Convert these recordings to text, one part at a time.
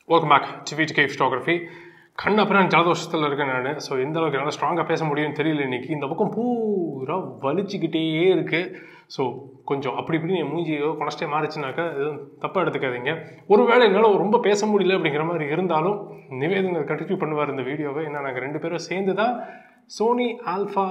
Welcome back to VTK Photography. கண் அப்புறம் ஜலதோஷத்தில் இருக்கேன் நான். ஸோ எந்த அளவுக்கு என்னால் ஸ்ட்ராங்காக பேச முடியும்னு தெரியல இன்றைக்கி. இந்த பக்கம் பூரா வலிச்சுக்கிட்டே இருக்குது. ஸோ கொஞ்சம் அப்படி இப்படி என் மூஞ்சியோ கொனஸ்டே மாறிச்சுனாக்கா எதுவும் தப்பாக எடுத்துக்காதீங்க. ஒருவேளை என்னால் ரொம்ப பேச முடியல அப்படிங்கிற மாதிரி இருந்தாலும் நிவேதன் கண்டினியூ பண்ணுவார் இந்த வீடியோவை. ஏன்னா நாங்கள் ரெண்டு பேரும் சேர்ந்து தான் சோனி ஆல்ஃபா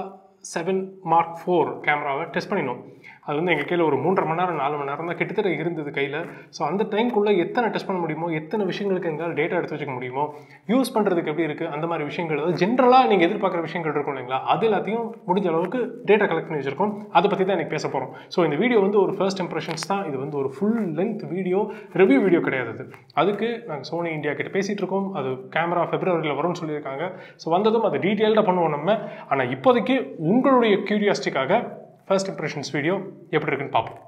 7 Mark 4 கேமராவை டெஸ்ட் பண்ணினோம். அது வந்து எங்கள் கையில் ஒரு 3.5 மணி நேரம் 4 மணி நேரம் தான் கிட்டத்தட்ட இருந்தது கையில். ஸோ அந்த டைம்குள்ளே எத்தனை டெஸ்ட் பண்ண முடியுமோ, எத்தனை விஷயங்களுக்கு எங்களால் டேட்டா எடுத்து வச்சுக்க முடியுமோ, யூஸ் பண்ணுறதுக்கு எப்படி இருக்குது அந்த மாதிரி விஷயங்கள், அதாவது ஜென்ரலாக நீங்கள் எதிர்பார்க்குற விஷயங்கள் இருக்கும் இல்லைங்களா, அது எல்லாத்தையும் முடிஞ்ச அளவுக்கு டேட்டா கலெக்ட் பண்ணி வச்சுருக்கோம். அதை பற்றி தான் எனக்கு பேச போகிறோம். ஸோ இந்த வீடியோ வந்து ஒரு ஃபர்ஸ்ட் இம்ப்ரெஷன்ஸ் தான். இது வந்து ஒரு full length video, review video கிடையாது. அதுக்கு நாங்கள் சோனி இந்தியா கிட்ட பேசிகிட்டு இருக்கோம். அது கேமரா Februaryல வரும்னு சொல்லியிருக்காங்க. ஸோ வந்ததும் அது டீட்டெயில்டாக பண்ணுவோம் நம்ம. ஆனால் இப்போதைக்கு உங்களுடைய கியூரியாசிட்டிக்காக ஃபர்ஸ்ட் இம்ப்ரெஷன்ஸ் வீடியோ எப்படி இருக்குன்னு பார்ப்போம்.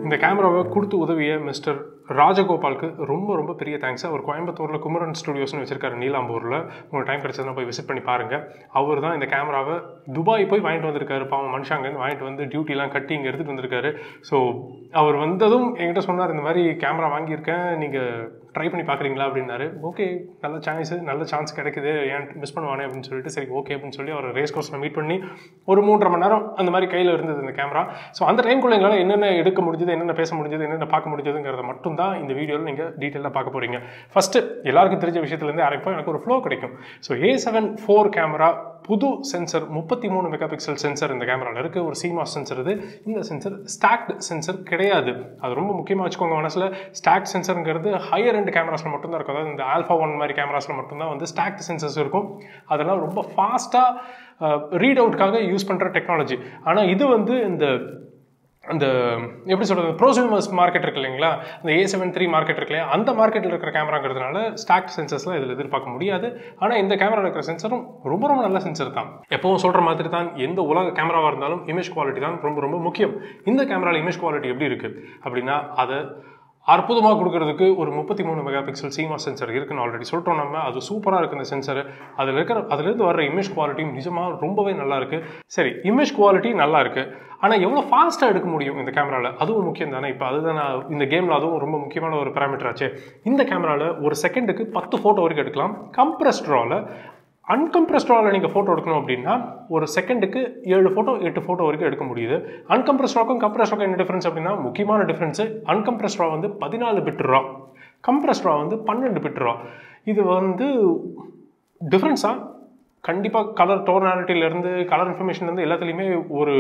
இந்த கேமராவை கொடுத்து உதவிய மிஸ்டர் ராஜகோபாலுக்கு ரொம்ப ரொம்ப பெரிய தேங்க்ஸ். அவர் கோயம்புத்தூரில் குமரன் ஸ்டுடியோஸ்னு வச்சிருக்காரு நீலாம்பூரில். உங்களுக்கு டைம் கிடைச்சதுன்னா போய் விசிட் பண்ணி பாருங்கள். அவர் தான் இந்த கேமராவை துபாய் போய் வாங்கிட்டு வந்திருக்காரு. பாவம் மனுஷாங்கன்னு வாங்கிட்டு வந்து டியூட்டிலாம் கட்டி இங்கே எடுத்துகிட்டு வந்திருக்காரு. ஸோ அவர் வந்ததும் என்கிட்ட சொன்னார், இந்த மாதிரி கேமரா வாங்கியிருக்கேன், நீங்கள் ட்ரை பண்ணி பார்க்குறீங்களா அப்படின்னாரு. ஓகே, நல்ல சான்ஸ் கிடைக்குது, ஏன் மிஸ் பண்ணுவானே அப்படின்னு சொல்லிட்டு சரி ஓகே அப்படின்னு சொல்லி அவர் ரேஸ் கோர்ஸில் மீட் பண்ணி ஒரு 3.5 மணி நேரம் அந்த மாதிரி கையில் இருந்தது இந்த கேமரா. ஸோ அந்த டைம்குள்ளே எங்களால் என்னென்ன எடுக்க முடிஞ்சது, என்னென்ன பேச முடிஞ்சது, என்னென்ன பார்க்க முடிஞ்சதுங்கிறத மட்டும் தான் இந்த வீடியோவில் நீங்கள் டீட்டெயிலாக பார்க்க போகிறீங்க. ஃபஸ்ட்டு எல்லாருக்கும் தெரிஞ்ச விஷயத்துலேருந்து ஆரம்பிப்போம். எனக்கு ஒரு ஃப்ளோ கிடைக்கும். ஸோ A7 IV கேமரா, புது சென்சர் 33 மெகா பிக்சல் சென்சர் இந்த கேமராவில் இருக்குது. ஒரு CMOS சென்சர் இது. இந்த சென்சர் ஸ்டாக்டு சென்சர் கிடையாது. அது ரொம்ப முக்கியமாக வச்சுக்கோங்க மனசில். ஸ்டாக் சென்சருங்கிறது ஹையர் எண்ட் கேமராஸில் மட்டும்தான் இருக்கும். அதாவது இந்த ஆல்ஃபா 1 மாதிரி கேமராஸில் மட்டும்தான் வந்து ஸ்டாக்டு சென்சர்ஸ் இருக்கும். அதெல்லாம் ரொம்ப ஃபாஸ்ட்டாக ரீட் அவுட்டுக்காக யூஸ் பண்ணுற டெக்னாலஜி. ஆனால் இது வந்து அந்த எப்படி சொல்கிறது, ப்ரோசூமர்ஸ் மார்க்கெட் இருக்கு இல்லைங்களா, அந்த A7 III மார்க்கெட் இருக்கு இல்லையா, அந்த மார்க்கெட்டில் இருக்கிற கேமராங்கிறதுனால ஸ்டாக் சென்சர்ஸ்லாம் இதில் எதிர்பார்க்க முடியாது. ஆனால் இந்த கேமராவில் இருக்கிற சென்சரும் ரொம்ப ரொம்ப நல்ல சென்சர் தான். எப்பவும் சொல்கிற மாதிரி தான், எந்த உலக கேமராவாக இருந்தாலும் இமேஜ் குவாலிட்டி தான் ரொம்ப ரொம்ப முக்கியம். இந்த கேமராவில் இமேஜ் குவாலிட்டி எப்படி இருக்குது அப்படின்னா, அதை அற்புதமாக கொடுக்கறதுக்கு ஒரு 33 மெகா பிக்சல் CMOS சென்சர் இருக்குன்னு ஆல்ரெடி சொல்லிட்டோம் நம்ம. அது சூப்பராக இருக்குது இந்த சென்சர். அதுலேருந்து வர்ற இமேஜ் குவாலிட்டியும் நிஜமாக ரொம்பவே நல்லா இருக்குது. சரி, இமேஜ் குவாலிட்டி நல்லா இருக்குது. ஆனால் எவ்வளோ ஃபாஸ்ட்டாக எடுக்க முடியும் இந்த கேமராவில், அதுவும் முக்கியம் தானே. இப்போ அதுதான் இந்த கேமில் அதுவும் ரொம்ப முக்கியமான ஒரு பேராமீட்டர் ஆச்சு. இந்த கேமராவில் ஒரு செகண்டுக்கு 10 ஃபோட்டோ வரைக்கும் எடுக்கலாம். கம்ப்ரஸ்ட் அன்கம்ப்ரஸ்ட் நீங்கள் ஃபோட்டோ எடுக்கணும் அப்படின்னா ஒரு செகண்டுக்கு 7 ஃபோட்டோ 8 ஃபோட்டோ வரைக்கும் எடுக்க முடியுது. அன்கம்ப்ரஸ்ட் கம்ப்ரஸ்ட் என்ன டிஃப்ரென்ஸ் அப்படின்னா, முக்கியமான டிஃப்ரென்ஸு அன்கம்ப்ரஸ்ட் வந்து 14 பிட் ரா, கம்ப்ரஸ்ட் வந்து 12 பிட் ரா. இது வந்து டிஃப்ரென்ஸாக கண்டிப்பாக கலர் டோனாலிட்டியிலேருந்து கலர் இன்ஃபர்மேஷன்லேருந்து எல்லாத்துலேயுமே ஒரு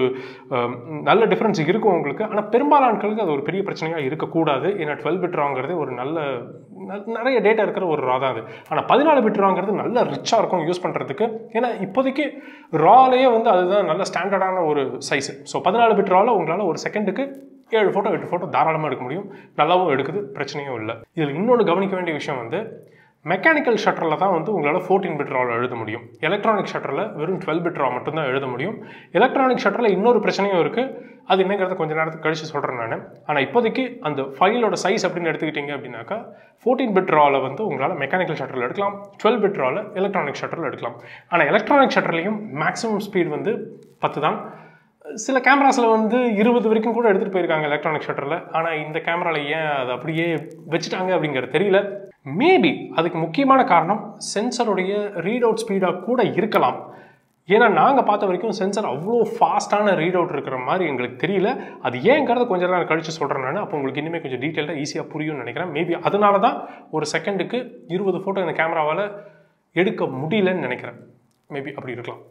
நல்ல டிஃப்ரென்ஸ் இருக்கும் உங்களுக்கு. ஆனால் பெரும்பாலான ஆட்களுக்கு அது ஒரு பெரிய பிரச்சனையாக இருக்கக்கூடாது. ஏன்னா 12 பிட் ராங்கிறது ஒரு நிறைய டேட்டா இருக்கிற ஒரு ரா தான் அது. ஆனால் 14 பிட் ராங்கிறது நல்ல ரிச்சாக இருக்கும் யூஸ் பண்ணுறதுக்கு. ஏன்னா இப்போதைக்கு ராலேயே வந்து அதுதான் நல்ல ஸ்டாண்டர்டான ஒரு சைஸு. ஸோ 14 பிட் ராவில் உங்களால் ஒரு செகண்டுக்கு 7 ஃபோட்டோ 8 ஃபோட்டோ தாராளமாக எடுக்க முடியும். நல்லாவும் எடுக்குது, பிரச்சனையும் இல்லை. இதில் இன்னொன்று கவனிக்க வேண்டிய விஷயம் வந்து, மெக்கானிக்கல் ஷட்டரில் தான் வந்து உங்களால் 14 பிட் ராவில் எழுத முடியும். எலக்ட்ரானிக் ஷட்டரில் வெறும் 12 பிட் ரா மட்டும்தான் எழுத முடியும். எலக்ட்ரானிக் ஷட்டரில் இன்னொரு பிரச்சனையும் இருக்குது. அது என்னங்கிறத கொஞ்சம் நேரத்துக்கு கழிச்சு சொல்கிறேன் நான். ஆனால் இப்போதைக்கு அந்த ஃபைலோட சைஸ் அப்படின்னு எடுத்துக்கிட்டிங்க அப்படின்னாக்கா 14 பிட் ராவில் வந்து உங்களால் மெக்கானிக்கல் ஷட்டரில் எடுக்கலாம், 12 பிட் ராவில் எலக்ட்ரானிக் ஷட்டரில் எடுக்கலாம். ஆனால் எலக்ட்ரானிக் ஷட்டர்லேயும் மேக்ஸிமம் ஸ்பீட் வந்து 10 தான். சில கேமராஸில் வந்து 20 வரைக்கும் கூட எடுத்துகிட்டு போயிருக்காங்க எலக்ட்ரானிக் ஷட்டரில். ஆனால் இந்த கேமராவில் ஏன் அதை அப்படியே வச்சுட்டாங்க அப்படிங்கிறது தெரியல. மேபி அதுக்கு முக்கியமான காரணம் சென்சருடைய ரீட் அவுட் ஸ்பீடாக கூட இருக்கலாம். ஏன்னா நாங்கள் பார்த்த வரைக்கும் சென்சர் அவ்வளோ ஃபாஸ்ட்டான ரீட் அவுட் இருக்கிற மாதிரி எங்களுக்கு தெரியல. அது ஏங்கிறத கொஞ்சம் நேரம் கழிச்சு சொல்கிறேன் நான். அப்போ உங்களுக்கு இனிமேல் கொஞ்சம் டீட்டெயிலாக ஈஸியாக புரியும்னு நினைக்கிறேன். மேபி அதனால தான் ஒரு செகண்டுக்கு 20 ஃபோட்டோ இந்த கேமராவால் எடுக்க முடியலன்னு நினைக்கிறேன். மேபி அப்படி இருக்கலாம்.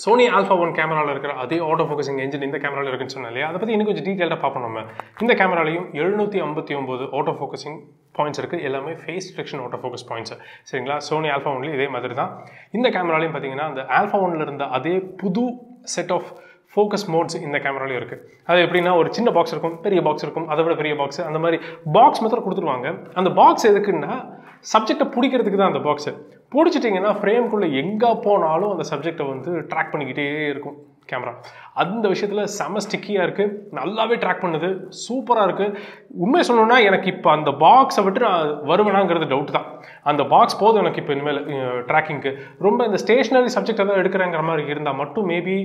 சோனி ஆல்ஃபா 1 கேமராவில் இருக்கிற அதே ஆட்டோ ஃபோக்கஸிங் என்ஜின் இந்த கேமராவில் இருக்குன்னு சொன்னேன் இல்லையா, அதை பற்றி இன்னும் கொஞ்சம் டீட்டெயிலாக பார்ப்போம் நம்ம. இந்த கேமராலையும் 759 ஆட்டோ ஃபோக்கஸிங் பாயிண்ட்ஸ் இருக்குது. எல்லாமே face detection auto focus points. சரிங்களா, சோனி ஆல்ஃபா 1 இதே மாதிரி தான் இந்த கேமராலையும் பார்த்தீங்கன்னா அந்த ஆல்ஃபா 1 இருந்த அதே புது செட் ஆஃப் ஃபோக்கஸ் மோட்ஸ் இந்த கேமராலையும் இருக்குது. அது எப்படின்னா ஒரு சின்ன பாக்ஸ் இருக்கும், பெரிய பாக்ஸ் இருக்கும், அதை விட பெரிய பாக்ஸ், அந்த மாதிரி பாக்ஸ் மாத்திரம் கொடுத்துருவாங்க. அந்த பாக்ஸ் எதுக்குன்னா சப்ஜெக்டை பிடிக்கிறதுக்கு தான். அந்த பாக்ஸை பிடிச்சிட்டிங்கன்னா ஃப்ரேம்குள்ளே எங்கே போனாலும் அந்த சப்ஜெக்டை வந்து ட்ராக் பண்ணிக்கிட்டே இருக்கும் கேமரா. அந்த விஷயத்தில் செம ஸ்டிக்கியாக இருக்குது, நல்லாவே ட்ராக் பண்ணுது, சூப்பராக இருக்குது. உண்மையை சொல்லணும்னா எனக்கு இப்போ அந்த பாக்ஸை விட்டு நான் வருவேனாங்கிறது டவுட் தான். அந்த பாக்ஸ் போதும் எனக்கு இப்போ இனிமேல் ட்ராக்கிங்க்கு. ரொம்ப இந்த ஸ்டேஷ்னரி சப்ஜெக்ட் ஏதாவது எடுக்கிறேங்கிற மாதிரி இருந்தால் மட்டும் மேபி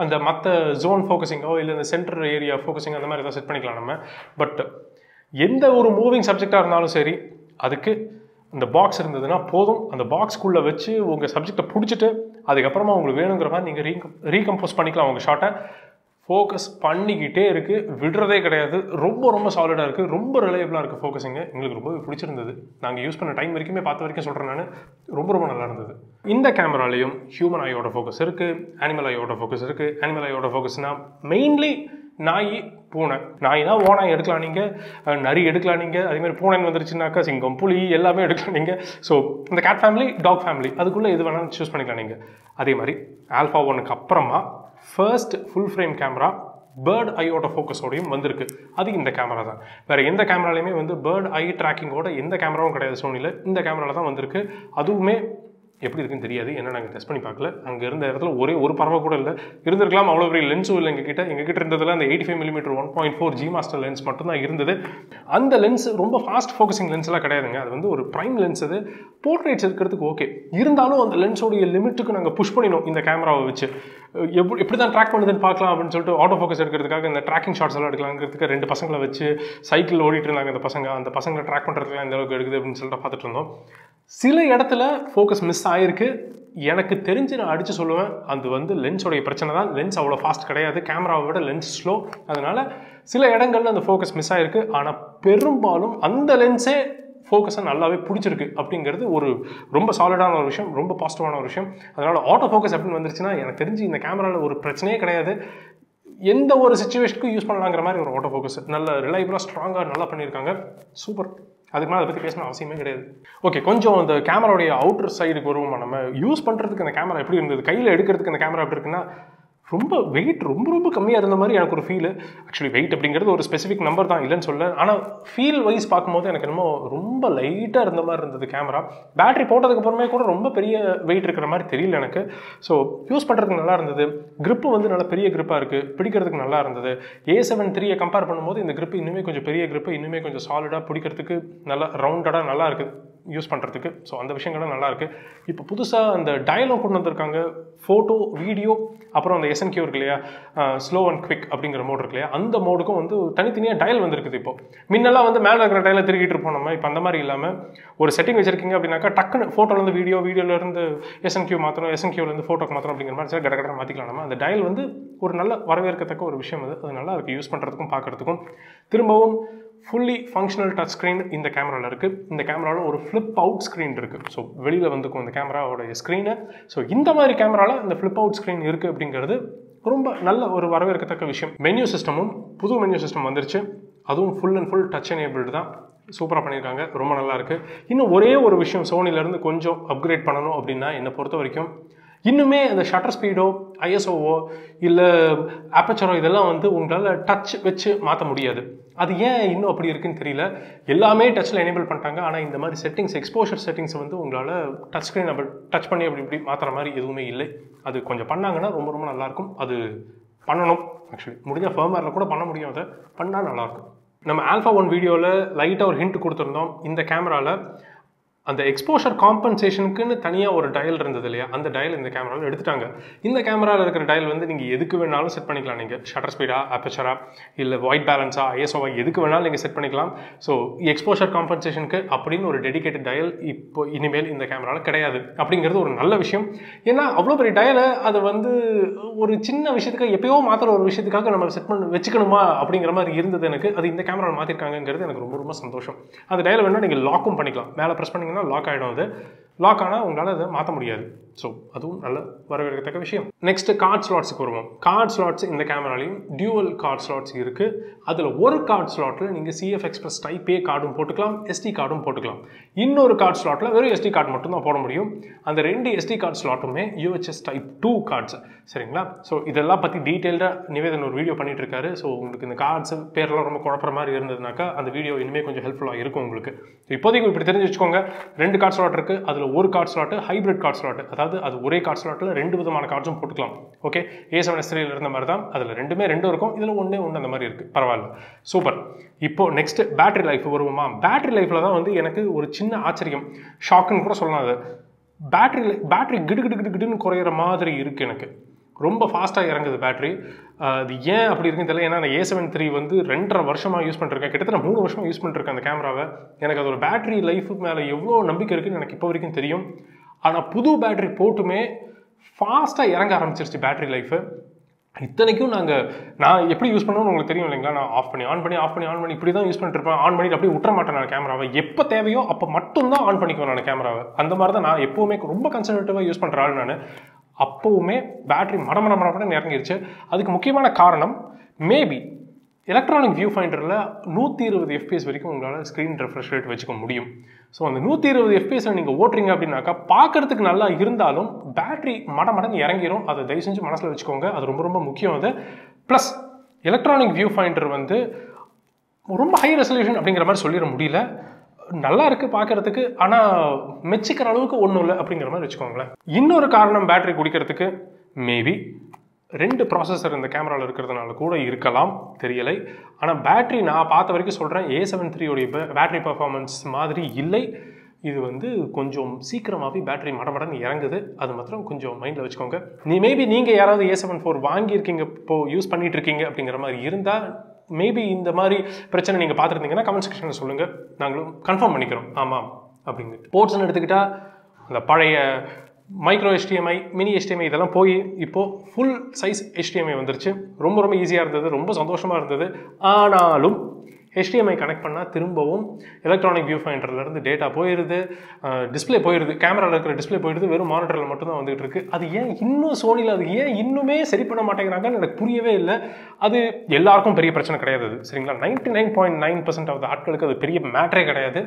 அந்த மற்ற ஜோன் ஃபோக்கஸிங்கோ இல்லை இந்த சென்டர் ஏரியா ஃபோக்கஸிங் அந்த மாதிரி ஏதாவது செட் பண்ணிக்கலாம் நம்ம. பட் எந்த ஒரு மூவிங் சப்ஜெக்டாக இருந்தாலும் சரி, அதுக்கு அந்த பாக்ஸ் இருந்ததுன்னா போதும். அந்த பாக்ஸ்க்குள்ளே வச்சு உங்கள் சப்ஜெக்டை பிடிச்சிட்டு அதுக்கப்புறமா உங்களுக்கு வேணுங்கிற மாதிரி நீங்கள் ரீகம்போஸ் பண்ணிக்கலாம் உங்கள் ஷாட்டை. ஃபோக்கஸ் பண்ணிக்கிட்டே இருக்குது, விடுறதே கிடையாது. ரொம்ப ரொம்ப சாலிடாக இருக்குது, ரொம்ப ரிலையபிளாக இருக்குது ஃபோக்கஸிங்க. எங்களுக்கு ரொம்ப பிடிச்சிருந்தது. நாங்கள் யூஸ் பண்ண டைம் வரைக்குமே பார்த்த வரைக்கும் சொல்கிறேன் நான், ரொம்ப ரொம்ப நல்லா இருந்தது. இந்த கேமராலையும் ஹியூமன் ஐயோட ஃபோக்கஸ் இருக்குது, அனிமல் ஐயோட ஃபோக்கஸ் இருக்குது. அனிமல் ஐயோட ஃபோக்கஸ்னால் மெயின்லி நாய், பூனை. நாய்னா ஓனாய் எடுக்கலாம் நீங்கள், நரி எடுக்கலாம் நீங்கள், அதேமாதிரி பூனைன்னு வந்துருச்சுனாக்கா சிங்கம், புலி எல்லாமே எடுக்கலாம் நீங்கள். ஸோ இந்த கேட் ஃபேமிலி, டாக் ஃபேமிலி, அதுக்குள்ளே எது வேணாலும் சூஸ் பண்ணிக்கலாம் நீங்கள். அதே மாதிரி ஆல்ஃபா 1க்கு அப்புறமா first full frame camera bird ஐயோட ஃபோக்கஸோடையும் வந்திருக்கு. அது இந்த கேமரா தான். வேறு எந்த கேமராலையுமே வந்து பேர்ட் ஐ ட்ராக்கிங்கோட எந்த கேமராவும் கிடையாது சோனியில். இந்த கேமராவில் தான் வந்திருக்கு. அதுவுமே எப்படி இருக்குன்னு தெரியாது, ஏன்னா நாங்கள் டெஸ்ட் பண்ணி பார்க்கல. அங்கே இருந்த இடத்துல ஒரே ஒரு பறவை கூட இல்லை. இருந்திருக்கலாம், அவ்வளோ பெரிய லென்ஸும் இல்லை எங்ககிட்ட இருந்ததில் அந்த 85mm 1.4 G மாஸ்டர் லென்ஸ் மட்டும்தான் இருந்தது. அந்த லென்ஸ் ரொம்ப ஃபாஸ்ட் ஃபோக்கஸிங் லென்ஸ்லாம் கிடையாதுங்க. அது வந்து ஒரு ப்ரைம் லென்ஸ். அது போர்ட்ரேட்ஸ் இருக்கிறதுக்கு ஓகே, இருந்தாலும் அந்த லென்ஸோடைய லிமிட்டுக்கு நாங்கள் புஷ் பண்ணினோம் இந்த கேமராவை வச்சு. எப்படி தான் ட்ராக் பண்ணுதுன்னு பார்க்கலாம் அப்படின்னு சொல்லிட்டு ஆட்டோ ஃபோக்கஸ் எடுக்கிறதுக்காக இந்த ட்ராக்கிங் ஷாட்ஸ் எல்லாம் எடுக்கலாங்கிறதுக்கு 2 பசங்களை வச்சு சைக்கிள் ஓடிட்டு இருந்தாங்க அந்த பசங்களை ட்ராக் பண்ணுறதுக்குலாம் இந்த அளவுக்கு எடுக்குது அப்படின்னு சொல்லிட்டு பார்த்துட்டு இருந்தோம். சில இடத்துல ஃபோக்கஸ் மிஸ் ஆகிருக்கு. எனக்கு தெரிஞ்சு நான் அடித்து சொல்லுவேன், அது வந்து லென்ஸோடைய பிரச்சனை தான். லென்ஸ் அவ்வளோ ஃபாஸ்ட் கிடையாது, கேமராவை விட லென்ஸ் ஸ்லோ. அதனால் சில இடங்கள்ல அந்த ஃபோக்கஸ் மிஸ் ஆகிருக்கு. ஆனால் பெரும்பாலும் அந்த லென்ஸே ஃபோக்கஸை நல்லாவே பிடிச்சிருக்கு அப்படிங்கிறது ஒரு ரொம்ப சாலிடான ஒரு விஷயம், ரொம்ப பாசிட்டிவான ஒரு விஷயம். அதனால் ஆட்டோ ஃபோக்கஸ் அப்படின்னு வந்துருச்சுன்னா எனக்கு தெரிஞ்சு இந்த கேமராவில் ஒரு பிரச்சனையே கிடையாது. எந்த ஒரு சிச்சுவேஷனுக்கும் யூஸ் பண்ணலாங்கிற மாதிரி ஒரு ஆட்டோ ஃபோக்கஸ் நல்ல ரிலையபிளாக ஸ்ட்ராங்காக நல்லா பண்ணியிருக்காங்க. சூப்பர். அதுக்கு மேலே அதை பற்றி பேசணும் அவசியமே கிடையாது. ஓகே, கொஞ்சம் அந்த கேமராவுடைய அவுட்டர் சைடுக்கு வருவோமா. நம்ம யூஸ் பண்ணுறதுக்கு அந்த கேமரா எப்படி இருந்தது, கையில் எடுக்கிறதுக்கு அந்த கேமரா எப்படி இருக்குன்னா ரொம்ப வெயிட் ரொம்ப கம்மியாக இருந்த மாதிரி எனக்கு ஒரு ஃபீல். ஆக்சுவலி வெயிட் அப்படிங்கிறது ஒரு ஸ்பெசிஃபிக் நம்பர் தான், இல்லைன்னு சொல்ல. ஆனால் ஃபீல் வைஸ் பார்க்கும்போது எனக்கு என்னமோ ரொம்ப லைட்டாக இருந்த மாதிரி இருந்தது கேமரா. பேட்டரி போட்டதுக்கப்புறமே கூட ரொம்ப பெரிய வெயிட் இருக்கிற மாதிரி தெரியல எனக்கு. ஸோ யூஸ் பண்ணுறதுக்கு நல்லா இருந்தது. கிரிப்பு வந்து நல்ல பெரிய கிரிப்பாக இருக்குது, பிடிக்கிறதுக்கு நல்லா இருந்தது. A7 III கம்பேர் பண்ணும்போது இந்த கிரிப்பு இன்னுமே கொஞ்சம் பெரிய கிரிப்பு, இன்னுமே கொஞ்சம் சாலிடாக பிடிக்கிறதுக்கு நல்லா ரவுண்டடாக நல்லா இருக்குது யூஸ் பண்ணுறதுக்கு. ஸோ அந்த விஷயங்களும் நல்லாயிருக்கு. இப்போ புதுசாக அந்த டயலும் கொண்டு வந்திருக்காங்க. ஃபோட்டோ, வீடியோ, அப்புறம் அந்த SNQ இருக்கு இல்லையா, ஸ்லோ அண்ட் குவிக் அப்படிங்கிற மோட் இருக்கு இல்லையா, அந்த மோடுக்கும் வந்து தனித்தனியாக டயல் வந்துருக்குது. இப்போ முன்னெல்லாம் வந்து மேலே இருக்கிற டயலை திருக்கிட்டு இருப்போம் நம்ம. இப்போ அந்த மாதிரி இல்லாமல் ஒரு செட்டிங் வச்சிருக்கீங்க அப்படின்னாக்கா டக்குன்னு ஃபோட்டோலேருந்து வீடியோ, வீடியோலேருந்து SNQ மாத்திரம், SNQலேருந்து ஃபோட்டோக்கு மாத்திரம் அப்படிங்கிற மாதிரி கடை மாற்றிக்கலாம் நம்ம. அந்த டயல் வந்து ஒரு நல்ல வரவேற்கத்தக்க ஒரு விஷயம். அது நல்லா இருக்குது யூஸ் பண்ணுறதுக்கும் பார்க்குறதுக்கும். திரும்பவும் ஃபுல்லி ஃபங்க்ஷனல் டச் ஸ்க்ரீன் இந்த கேமராவில் இருக்குது. இந்த கேமராவில் ஒரு ஃப்ளிப் அவுட் ஸ்க்ரீன் இருக்குது. ஸோ வெளியில் வந்துக்கும் இந்த கேமராவோடைய ஸ்க்ரீனு. ஸோ இந்த மாதிரி கேமராவில் இந்த ஃப்ளிப் அவுட் ஸ்க்ரீன் இருக்குது அப்படிங்கிறது ரொம்ப நல்ல ஒரு வரவேற்கத்தக்க விஷயம். மென்யூ சிஸ்டமும் புது மென்யூ சிஸ்டம் வந்துருச்சு. அதுவும் full and full touch enabled தான். சூப்பராக பண்ணியிருக்காங்க, ரொம்ப நல்லா இருக்குது. இன்னும் ஒரே ஒரு விஷயம் சோனிலேருந்து கொஞ்சம் அப்கிரேட் பண்ணணும் அப்படின்னா என்னை பொறுத்த வரைக்கும் இன்னுமே அந்த ஷட்டர் ஸ்பீடோ, ISOவோ இல்லை ஆப்பச்சரோ இதெல்லாம் வந்து உங்களால் டச் வச்சு மாற்ற முடியாது. அது ஏன் இன்னும் அப்படி இருக்குன்னு தெரியல. எல்லாமே டச்சில் எனேபிள் பண்ணிட்டாங்க. ஆனால் இந்த மாதிரி செட்டிங்ஸ், எக்ஸ்போஷர் செட்டிங்ஸ் வந்து உங்களால் டச் ஸ்க்ரீன் டச் பண்ணி இப்படி மாற்றுற மாதிரி எதுவுமே இல்லை. அது கொஞ்சம் பண்ணாங்கன்னா ரொம்ப ரொம்ப நல்லாயிருக்கும். அது பண்ணணும். ஆக்சுவலி முடிஞ்சால் ஃபர்ம்வேரில் கூட பண்ண முடியும். அதை பண்ணால் நல்லாயிருக்கும். நம்ம ஆல்ஃபா 1 வீடியோவில் லைட்டாக ஒரு ஹிண்ட் கொடுத்துருந்தோம். இந்த கேமராவில் அந்த எக்ஸ்போஷர் காம்பன்சேஷனுக்குன்னு தனியாக ஒரு டயல் இருந்தது இல்லையா, அந்த டயல் இந்த கேமராவில் எடுத்துட்டாங்க. இந்த கேமராவில் இருக்கிற டயல் வந்து நீங்கள் எதுக்கு வேணாலும் செட் பண்ணிக்கலாம். நீங்கள் ஷட்டர் ஸ்பீடா, அப்பச்சரா, இல்லை ஒயிட் பேலன்ஸா, ISOவா எதுக்கு வேணாலும் நீங்கள் செட் பண்ணிக்கலாம். ஸோ எக்ஸ்போஷர் காம்பன்சேஷனுக்கு அப்படின்னு ஒரு டெடிகேட்டட் டயல் இப்போ இனிமேல் இந்த கேமராவில் கிடையாது. அப்படிங்கிறது ஒரு நல்ல விஷயம். ஏன்னா அவ்வளோ பெரிய டயலை அதை வந்து ஒரு சின்ன விஷயத்துக்காக எப்பயோ மாத்திர ஒரு விஷயத்துக்காக நம்ம செட் பண்ணி வச்சுக்கணுமா அப்படிங்கிற மாதிரி இருந்தது எனக்கு. அது இந்த கேமராவில் மாற்றிருக்காங்கிறது எனக்கு ரொம்ப ரொம்ப சந்தோஷம். அந்த டயலை வேணால் நீங்கள் லாக்கும் பண்ணிக்கலாம். மேலே ப்ரெஸ் பண்ணிங்கன்னா லாக் ஆகிடும். அது லாக் ஆனால் உங்களால் அதை மாற்ற முடியாது. ஸோ அதுவும் நல்ல வரவேற்கத்தக்க விஷயம். நெக்ஸ்ட் கார்ட் ஸ்லாட்ஸுக்கு வருவோம். கார்ட் ஸ்லாட்ஸ் இந்த கேமராலையும் டியூவல் கார்ட் ஸ்லாட்ஸ் இருக்குது. அதில் ஒரு கார்ட் ஸ்லாட்டில் நீங்கள் CF Express Type A கார்டும் போட்டுக்கலாம், SD கார்டும் போட்டுக்கலாம். இன்னொரு கார்ட் ஸ்லாட்டில் வெறும் SD கார்டு மட்டும் தான் போட முடியும். அந்த 2 SD கார்ட் ஸ்லாட்டுமே UHS Type 2 கார்ட்ஸ். சரிங்களா? ஸோ இதெல்லாம் பற்றி டீட்டெயில்டாக நிவேதன் ஒரு வீடியோ பண்ணிட்டு இருக்காரு. ஸோ உங்களுக்கு இந்த கார்ட்ஸ் பேரெல்லாம் ரொம்ப குழப்பற மாதிரி இருந்ததுனாக்கா அந்த வீடியோ இனிமேல் கொஞ்சம் ஹெல்ப்ஃபுல்லாக இருக்கும் உங்களுக்கு. இப்போதைக்கு இப்படி தெரிஞ்சு வச்சுக்கோங்க. 2 கார்ட் ஸ்லாட் இருக்குது. அதில் ஒரு card slot hybrid card slot, அதாவது அது ஒரே கார்ட் ஸ்லாட்டில் 2 விதமான கார்ட்ஸும் போட்டுக்கலாம். ஓகே, A7S3 இருந்த மாதிரி தான் அதில் 2 இருக்கும். இதில் ஒன்று அந்த மாதிரி இருக்குது. பரவாயில்ல, சூப்பர். இப்போ நெக்ஸ்ட் பேட்டரி லைஃப் வருவோமா? பேட்டரி லைஃப்பில் தான் வந்து எனக்கு ஒரு சின்ன ஆச்சரியம், ஷாக்குன்னு கூட சொல்லலாம். அது பேட்டரி கிடுன்னு குறையிற மாதிரி இருக்குது. எனக்கு ரொம்ப ஃபாஸ்ட்டாக இறங்குது பேட்டரி. அது ஏன் அப்படி இருக்குன்னு தெரியல. ஏன்னா நான் A7 III வந்து 2.5 வருஷமாக யூஸ் பண்ணிருக்கேன். கிட்டத்தட்ட 3 வருஷமாக யூஸ் பண்ணிருக்கேன் அந்த கேமராவை. எனக்கு அதோட பேட்டரி லைஃப் மேலே எவ்வளோ நம்பிக்கை இருக்குன்னு எனக்கு இப்போ வரைக்கும் தெரியும். ஆனால் புது பேட்டரி போட்டுமே ஃபாஸ்ட்டாக இறங்க ஆரம்பிச்சிருச்சு பேட்டரி லைஃபு. இத்தனைக்கும் நான் எப்படி யூஸ் பண்ணுவேன்னு உங்களுக்கு தெரியும் இல்லைங்களா? நான் ஆஃப் பண்ணி இப்படி தான் யூஸ் பண்ணிட்டு இருப்பேன். ஆன் பண்ணிட்டு அப்படியே விட்டுற மாட்டேன் நான் கேமராவை. எப்போ தேவையோ அப்போ மட்டும்தான் ஆன் பண்ணிக்குவேன் நான் கேமராவை. அந்த மாதிரி தான் நான் எப்போவுமே ரொம்ப கன்சர்வேட்டிவாக யூஸ் பண்ணுற ஆள் நான். அப்போவுமே பேட்டரி மடமடன்னு இறங்கிருச்சு. அதுக்கு முக்கியமான காரணம் மேபி எலக்ட்ரானிக் வியூ ஃபைண்டரில் 120 FPS வரைக்கும் உங்களால் ஸ்க்ரீன் ரெஃப்ரெஷ் ரேட் வச்சுக்க முடியும். ஸோ அந்த 120 FPS நீங்கள் ஓட்டுறீங்க அப்படின்னாக்கா பார்க்கறதுக்கு நல்லா இருந்தாலும் பேட்டரி மடன்னு இறங்கிடும். அதை தயவு செஞ்சு மனசில் வச்சுக்கோங்க. அது ரொம்ப ரொம்ப முக்கியம். அது ப்ளஸ் எலக்ட்ரானிக் வியூ ஃபைண்டர் வந்து ரொம்ப ஹை ரெசல்யூஷன் அப்படிங்கிற மாதிரி சொல்லிட முடியல. நல்லா இருக்குது பார்க்கறதுக்கு, ஆனால் மெச்சிக்கிற அளவுக்கு ஒன்றும் இல்லை அப்படிங்கிற மாதிரி வச்சுக்கோங்களேன். இன்னொரு காரணம் பேட்டரி குடிக்கிறதுக்கு மேபி 2 ப்ராசஸர் இந்த கேமராவில் இருக்கிறதுனால கூட இருக்கலாம், தெரியலை. ஆனால் பேட்டரி நான் பார்த்த வரைக்கும் சொல்கிறேன், A7 III பேட்டரி பர்ஃபார்மன்ஸ் மாதிரி இல்லை. இது வந்து கொஞ்சம் சீக்கிரமாகவே பேட்டரி மடன்னு இறங்குது. அது மாத்திரம் கொஞ்சம் மைண்டில் வச்சுக்கோங்க. மேபி நீங்கள் யாராவது A7 IV வாங்கியிருக்கீங்க, இப்போது யூஸ் பண்ணிகிட்டு இருக்கீங்க அப்படிங்கிற மாதிரி இருந்தால் மேபி இந்த மாதிரி பிரச்சனை நீங்கள் பார்த்துருந்தீங்கன்னா கமெண்ட் செக்ஷனில் சொல்லுங்கள். நாங்களும் கன்ஃபார்ம் பண்ணிக்கிறோம் ஆமாம் அப்படிங்க. போர்ட்ஸ்ன்னு எடுத்துக்கிட்டால் அந்த பழைய மைக்ரோ HDMI, மினி HDMI இதெல்லாம் போய் இப்போது ஃபுல் சைஸ் HDMI வந்துருச்சு. ரொம்ப ரொம்ப ஈஸியாக இருந்தது, ரொம்ப சந்தோஷமாக இருந்தது. ஆனாலும் HDMI கனெக்ட் பண்ணால் திரும்பவும் எலக்ட்ரானிக் வியூ ஃபைண்டர்லேருந்து டேட்டா போயிடுது, டிஸ்பிளே போயிடுது, கேமராவில் இருக்கிற டிஸ்பிளே போயிடுது, வெறும் மானிட்டரில் மட்டும்தான் வந்துகிட்டு இருக்குது. அது ஏன் இன்னும் சோனியில் அது ஏன் இன்னுமே சரி பண்ண மாட்டேங்கிறாங்கன்னு எனக்கு புரியவே இல்லை. அது எல்லாருக்கும் பெரிய பிரச்சனை கிடையாது. அது சரிங்களா? 99.9% ஆஃப் ஆட்களுக்கு அது பெரிய மேட்டரே கிடையாது.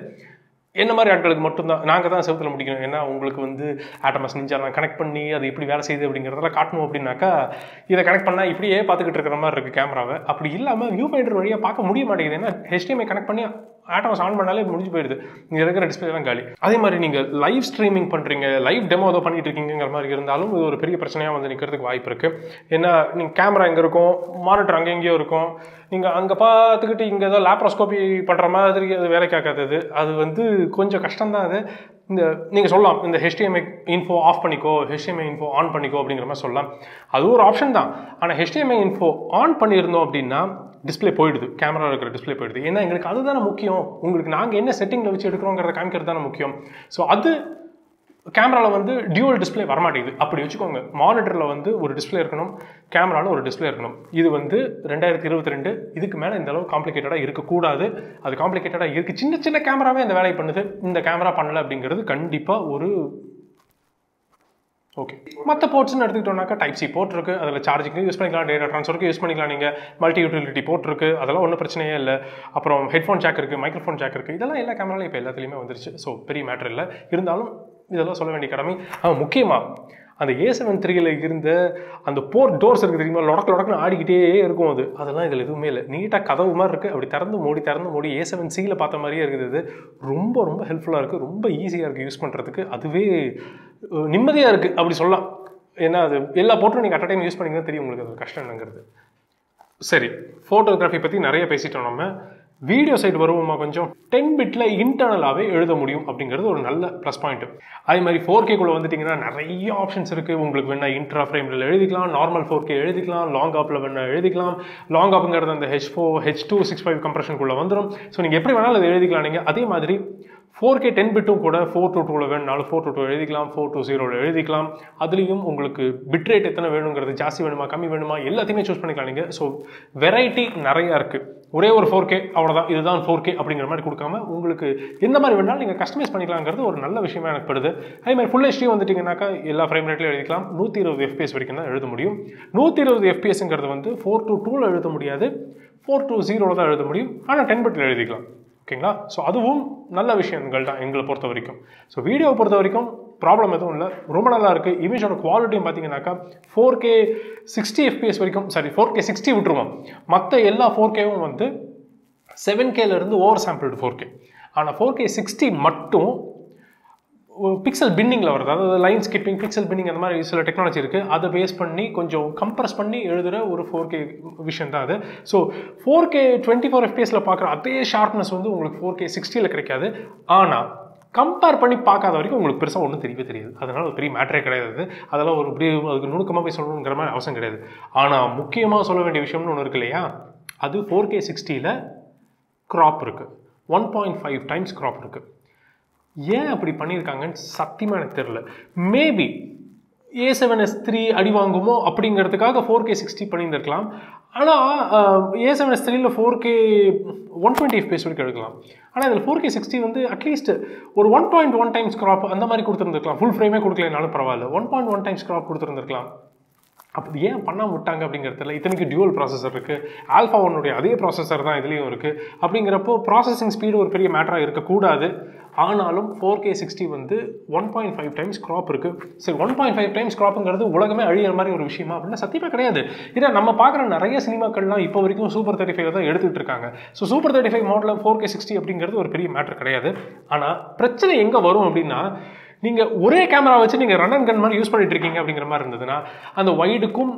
என்ன மாதிரி ஆட்களுக்கு மட்டும்தான். நாங்கள் தான் செவத்தில் முடிக்கணும். ஏன்னா உங்களுக்கு வந்து ஆட்டமஸ் நிஞ்சாலாம் கனெக்ட் பண்ணி அது எப்படி வேலை செய்யுது அப்படிங்கிறதெல்லாம் காட்டணும். அப்படின்னாக்கா இதை கனெக்ட் பண்ணால் இப்படியே பார்த்துக்கிட்டு இருக்கிற மாதிரி இருக்குது கேமராவை. அப்படி இல்லாமல் வியூ ஃபைண்டர் வழியாக பார்க்க முடிய மாட்டேங்குது. ஏன்னா HDMI கனெக்ட் பண்ணி ஆட்டமஸ் ஆன் பண்ணாலே முடிஞ்சு போயிடுது. இங்கே இருக்கிற டிஸ்பிளேலாம் காலி. அதே மாதிரி நீங்கள் லைவ் ஸ்ட்ரீமிங் பண்ணுறீங்க, லைவ் டெமோ ஏதோ பண்ணிட்டு இருக்கீங்கிற மாதிரி இருந்தாலும் இது ஒரு பெரிய பிரச்சனையாக வந்து நிற்கிறதுக்கு வாய்ப்பு இருக்குது. ஏன்னா நீங்கள் கேமரா எங்கே இருக்கும், மானிட்டர் அங்கே எங்கேயோ இருக்கும். நீங்கள் அங்கே பார்த்துக்கிட்டு இங்கே ஏதோ லேப்ரோஸ்கோபி பண்ணுற மாதிரி அது வேலை காக்காதது. அது வந்து கொஞ்சம் கஷ்டம்தான். அது இந்த நீங்கள் சொல்லலாம் இந்த HDMI இன்ஃபோ ஆஃப் பண்ணிக்கோ, HDMI இன்ஃபோ ஆன் பண்ணிக்கோ அப்படிங்கிற மாதிரி சொல்லலாம். அது ஒரு ஆப்ஷன் தான். ஆனால் HDMI இன்ஃபோ ஆன் பண்ணியிருந்தோம் அப்படின்னா டிஸ்பிளே போயிடுது, கேமராவில் இருக்கிற டிஸ்பிளே போயிடுது. ஏன்னா எங்களுக்கு அதுதானே முக்கியம். உங்களுக்கு நாங்கள் என்ன செட்டிங்கில் வச்சு எடுக்கிறோங்கிறத காமிக்கிறது தானே முக்கியம். ஸோ அது கேமராவில் வந்து டியூவல் டிஸ்பிளே வரமாட்டேங்குது. அப்படி வச்சுக்கோங்க. மானிட்டரில் வந்து ஒரு டிஸ்பிளே இருக்கணும், கேமராவில் ஒரு டிஸ்பிளே இருக்கணும். இது வந்து 2022. இதுக்கு மேலே இந்த அளவு காம்ப்ளிகேட்டடாக இருக்கக்கூடாது. அது காம்ப்ளிகேட்டடாக இருக்குது. சின்ன சின்ன கேமராவே இந்த வேலையை பண்ணுது, இந்த கேமரா பண்ணலை அப்படிங்கிறது கண்டிப்பாக ஒரு ஓகே. மற்ற போர்ட்ஸ்ன்னு எடுத்துக்கிட்டோம்னாக்கா டைப் C போர்ட் இருக்குது. அதில் சார்ஜிங்கு யூஸ் பண்ணிக்கலாம், டேட்டா ட்ரான்ஸ்ஃபருக்கு யூஸ் பண்ணிக்கலாம். நீங்கள் மல்டி யூட்டிலிட்டி போர்ட் இருக்குது, அதெல்லாம் ஒன்றும் பிரச்சனையே இல்லை. அப்புறம் ஹெட்ஃபோன் ஜாக் இருக்குது, மைக்ரோஃபோன் ஜாக் இருக்குது. இதெல்லாம் எல்லா கேமராலையும் இப்போ எல்லாத்துலேயுமே வந்துருச்சு. ஸோ பெரிய மேட்டர் இல்லை. இருந்தாலும் இதெல்லாம் சொல்ல வேண்டிய கடமை. முக்கியமாக அந்த A7 III இருந்த அந்த போர்ட் டோர்ஸ் இருக்குது தெரியுமா, லொடக்குன்னு ஆடிக்கிட்டே இருக்கும். அதெல்லாம் இதில் எதுவுமே இல்லை. நீட்டாக கதவு மாதிரி இருக்குது. அப்படி திறந்து மூடி A7 C பார்த்த மாதிரியே இருக்குது. இது ரொம்ப ரொம்ப ஹெல்ப்ஃபுல்லாக இருக்குது. ரொம்ப ஈஸியாக இருக்குது யூஸ் பண்ணுறதுக்கு. அதுவே நிம்மதியாக இருக்குது அப்படி சொல்லலாம். ஏன்னா அது எல்லா போர்ட்டும் நீங்கள் அட் டைம் யூஸ் பண்ணிங்கன்னா தெரியும் உங்களுக்கு அது கஷ்டம் என்னங்கிறது. சரி, ஃபோட்டோகிராஃபி பற்றி நிறைய பேசிட்டோம். நம்ம வீடியோ சைடு வருவோமா? கொஞ்சம் 10 பிட்டில் இன்டர்னலாகவே எழுத முடியும் அப்படிங்கிறது ஒரு நல்ல ப்ளஸ் பாயிண்ட். அதே மாதிரி 4K வந்துட்டிங்கன்னா நிறைய ஆப்ஷன்ஸ் இருக்குது. உங்களுக்கு வேணால் இன்ட்ரா ஃப்ரேமில் எழுதிக்கலாம், நார்மல் 4K எழுதிக்கலாம், லாங் ஆப்பில் வேணால் எழுதிக்கலாம். லாங் ஆப்புங்கிறது அந்த H4, H265 கம்ப்ரெஷனுக்குள்ளே வந்துடும். ஸோ நீங்கள் எப்படி வேணாலும் அதை எழுதிக்கலாம் நீங்கள். அதே மாதிரி 4K 10 பிட்டும் கூட 422 வேணும்னாலும் 422 எழுதிக்கலாம், 420 எழுதிக்கலாம். அதுலேயும் உங்களுக்கு பிட் ரேட் எத்தனை வேணுங்கிறது, ஜாஸ்தி வேணுமா கம்மி வேணுமா எல்லாத்தையுமே சூஸ் பண்ணிக்கலாம் நீங்கள். ஸோ வெரைட்டி நிறையா இருக்குது. ஒரே ஒரு 4K அவ்வளோதான், இதுதான் 4K அப்படிங்கிற மாதிரி கொடுக்காம உங்களுக்கு எந்த மாதிரி வேணாலும் நீங்கள் கஸ்டமைஸ் பண்ணிக்கலாங்கிறது ஒரு நல்ல விஷயமா எனக்கு படுது. அதே மாதிரி ஃபுல் HD வந்துட்டிங்கனாக்கா எல்லா ஃப்ரேம் ரேட்லையும் எழுதிக்கலாம். 120 FPS வரைக்கும் தான் எழுத முடியும். 120 FPSங்கிறது வந்து 422 எழுத முடியாது, 420 தான் எழுத முடியும். ஆனால் 10 பிட்டில் எழுதிக்கலாம். ஓகேங்களா? ஸோ அதுவும் நல்ல விஷயங்கள் தான் எங்களை பொறுத்த வரைக்கும். ஸோ வீடியோவை பொறுத்த வரைக்கும் ப்ராப்ளம் எதுவும் இல்லை, ரொம்ப நல்லா இருக்குது. இமேஜோட குவாலிட்டியும் பார்த்தீங்கன்னாக்கா 4K 60 FPS வரைக்கும், சாரி 4K 60 விட்டுருவோம். மற்ற எல்லா 4Kவும் வந்து 7Kலேருந்து ஓவர் சாம்பிள்டு 4K. ஆனால் 4K 60 மட்டும் பிக்சல் பின்னிங்கில் வருது. அதாவது லைன் ஸ்கிப்பிங், பிக்சல் பின்னிங் அந்த மாதிரி சில டெக்னாலஜி இருக்குது. அதை பேஸ் பண்ணி கொஞ்சம் கம்ப்ரஸ் பண்ணி எழுதுகிற ஒரு 4K விஷயம் தான் அது. ஸோ 4K 24 FPSல பார்க்குற அதே ஷார்ப்னஸ் வந்து உங்களுக்கு 4K 60ல் கிடைக்காது. ஆனால் கம்பேர் பண்ணி பார்க்காத வரைக்கும் உங்களுக்கு பெருசாக ஒன்றும் தெரியவே தெரியாது. அதனால் ஒரு பெரிய மேட்டரே கிடையாது. அதெல்லாம் ஒரு இப்படி அதுக்கு நுணுக்கமாக போய் சொல்லணுங்கிற மாதிரி அவசியம் கிடையாது. ஆனால் முக்கியமாக சொல்ல வேண்டிய விஷயம்னு ஒன்று இருக்கு இல்லையா, அது 4K 60ல் க்ராப் இருக்குது, 1.5 டைம்ஸ் க்ராப் இருக்குது. ஏன் அப்படி பண்ணியிருக்காங்கன்னு சத்தியமாக எனக்கு தெரியல. மேபி A7S III அடி வாங்குமோ அப்படிங்கிறதுக்காக 4K 60 பண்ணியிருந்திருக்கலாம். ஆனால் A7S IIIல 4K 120 FPS வரைக்கும் எடுக்கலாம். ஆனால் இதில் 4K 60 வந்து அட்லீஸ்ட் ஒரு 1.1 டைம்ஸ் க்ராப் அந்த மாதிரி கொடுத்துருந்துருக்கலாம். ஃபுல் ஃப்ரேமே கொடுக்கலனாலும் பரவாயில்ல, 1.1 டைம்ஸ் க்ராப் கொடுத்துருந்துருக்கலாம். அப்படி ஏன் பண்ணாமல் விட்டாங்க அப்படிங்கிறதுல இத்தனைக்கு டியூவல் ப்ராசஸர் இருக்குது, ஆல்ஃபா 1 அதே ப்ராசஸர் தான் இதுலேயும் இருக்குது. அப்படிங்கிறப்போ ப்ராசஸிங் ஸ்பீடு ஒரு பெரிய மேட்டராக இருக்கக்கூடாது. ஆனாலும் 4K 60 வந்து 1.5 டைம்ஸ் க்ராப் இருக்குது. சரி, 1.5 டைம்ஸ் க்ராப்புங்கிறது உலகமே அழியிற மாதிரி ஒரு விஷயமா அப்படின்னா சத்தியமாக கிடையாது. இதை நம்ம பார்க்குற நிறைய சினிமாக்கள்லாம் இப்போ வரைக்கும் சூப்பர் 35 தான் எடுத்துகிட்டு இருக்காங்க. ஸோ சூப்பர் 35 மாடலில் 4K 60 அப்படிங்கிறது ஒரு பெரிய மேட்டர் கிடையாது. ஆனால் பிரச்சனை எங்கே வரும் அப்படின்னா, நீங்கள் ஒரே கேமரா வச்சு நீங்கள் ரன் அண்ட் கன் மாதிரி யூஸ் பண்ணிட்டு இருக்கீங்க அப்படிங்கிற மாதிரி இருந்ததுன்னா அந்த வைடுக்கும்